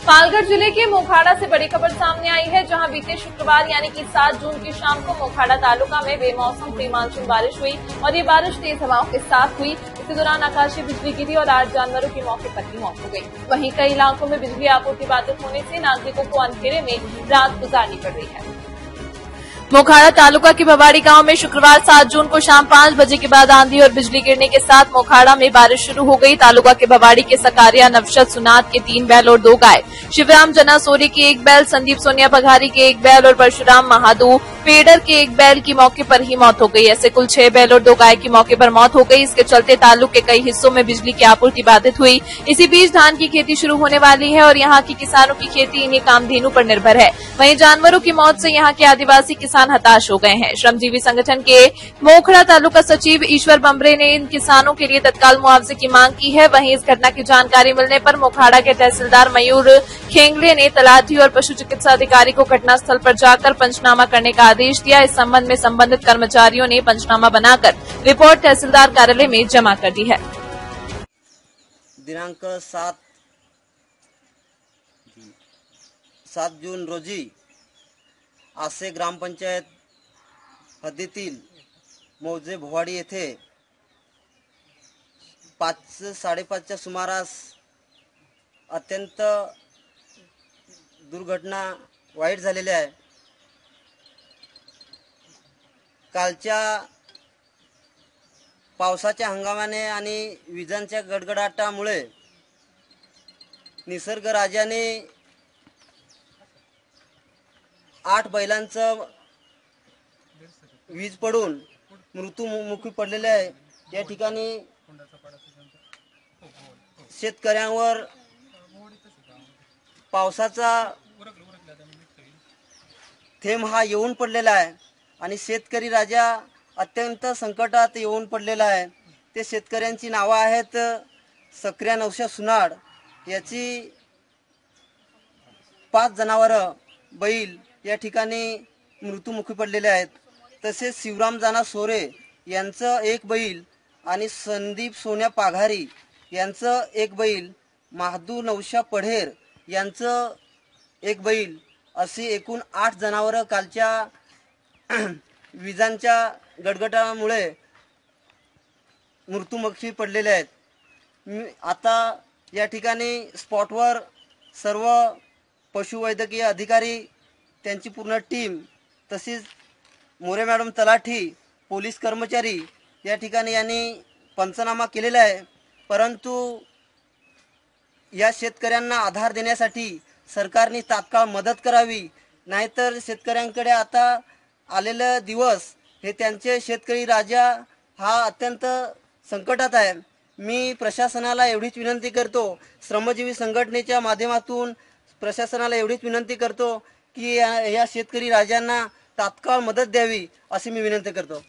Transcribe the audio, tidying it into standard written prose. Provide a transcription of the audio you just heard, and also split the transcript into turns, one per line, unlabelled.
पालघर जिले के मोखाड़ा से बड़ी खबर सामने आई है, जहां बीते शुक्रवार यानी कि 7 जून की शाम को मोखाड़ा तालुका में बेमौसम प्री मानसून बारिश हुई और ये बारिश तेज हवाओं के साथ हुई। इसी दौरान आकाशीय बिजली गिरी और 8 जानवरों की मौके पर ही मौत हो गई। वहीं कई इलाकों में बिजली आपूर्ति बाधित होने से नागरिकों को अंधेरे में रात गुजारनी पड़ रही है। मोखाड़ा तालुका के भवाड़ी गांव में शुक्रवार 7 जून को शाम 5 बजे के बाद आंधी और बिजली गिरने के साथ मोखाड़ा में बारिश शुरू हो गई। तालुका के भवाड़ी के सकारिया नवशत सुनात के 3 बैल और 2 गाय, शिवराम जना सोरी के 1 बैल, संदीप सोनिया बघारी के 1 बैल और परशुराम महादू पेडर के 1 बैल की मौके पर ही मौत हो गई। ऐसे कुल 6 बैल और 2 गाय की मौके पर मौत हो गई। इसके चलते तालुक के कई हिस्सों में बिजली की आपूर्ति बाधित हुई। इसी बीच धान की खेती शुरू होने वाली है और यहाँ की किसानों की खेती इन्हीं कामधेनु पर निर्भर है। वहीं जानवरों की मौत से यहाँ के आदिवासी किसान हताश हो गए हैं। श्रमजीवी संगठन के मोखड़ा तालुका सचिव ईश्वर बम्बरे ने इन किसानों के लिए तत्काल मुआवजे की मांग की है। वहीं इस घटना की जानकारी मिलने पर मोखाड़ा के तहसीलदार मयूर खेंगले ने तलाठी और पशु चिकित्सा अधिकारी को घटनास्थल पर जाकर पंचनामा करने का आदेश दिया। इस संबंध में संबंधित कर्मचारियों ने पंचनामा बनाकर रिपोर्ट तहसीलदार कार्यालय में जमा कर दी है।
दिनांक 7 जून रोजी आसे ग्रामपंचायत हद्दीतील मौजे भवाडी येथे 5-5:30च्या सुमारास अत्यंत दुर्घटना वाईट झालेली आहे। कालच्या पावसाच्या हंगामाने आणि विजांच्या गडगडाटामुळे निसर्ग राजाने 8 बैलांचं वीज पडून मृत्युमुखी पडलेले आहे। या ठिकाणी शेतकऱ्यांवर पावसाचा थेंब हा येऊन पडलेला आहे आणि शेतकरी राजा अत्यंत संकटात येऊन पडलेला आहे। ते शेतकऱ्यांची नावे आहेत सक्रिया नवशा सुनाड, याची 5 जनावरं बैल या ठिकाणी मृत्युमुखी पडलेले आहेत। तसेच शिवराम जाना सोरे यांचं 1 बैल आणि संदीप सोन्या पाघारी यांचं 1 बैल, महादू नवशा पढेर यांचं 1 बैल अशी एकूण 8 जनावरं कालच्या विजांच्या गडगडामुळे मृत्युमुखी पडलेले आहेत। आता या ठिकाणी स्पॉटवर सर्व पशुवैद्यकीय अधिकारी, त्यांची पूर्ण टीम, तसेच मोरे मॅडम तलाठी, पोलीस कर्मचारी या ठिकाणी यांनी पंचनामा केलेला आहे। परंतु या शेतकऱ्यांना आधार देण्यासाठी सरकारने तात्काळ मदत करावी, नाहीतर शेतकऱ्यांकडे आता आलेले दिवस हे त्यांचे शेतकरी राजा हा अत्यंत संकटात आहे। मी प्रशासनाला एवढीच विनंती करतो, श्रमजीवी संघटनेच्या माध्यमातून प्रशासनाला एवढीच विनंती करतो की या शेतकरी राजांना तात्काळ मदत द्यावी अशी मी विनंती करतो।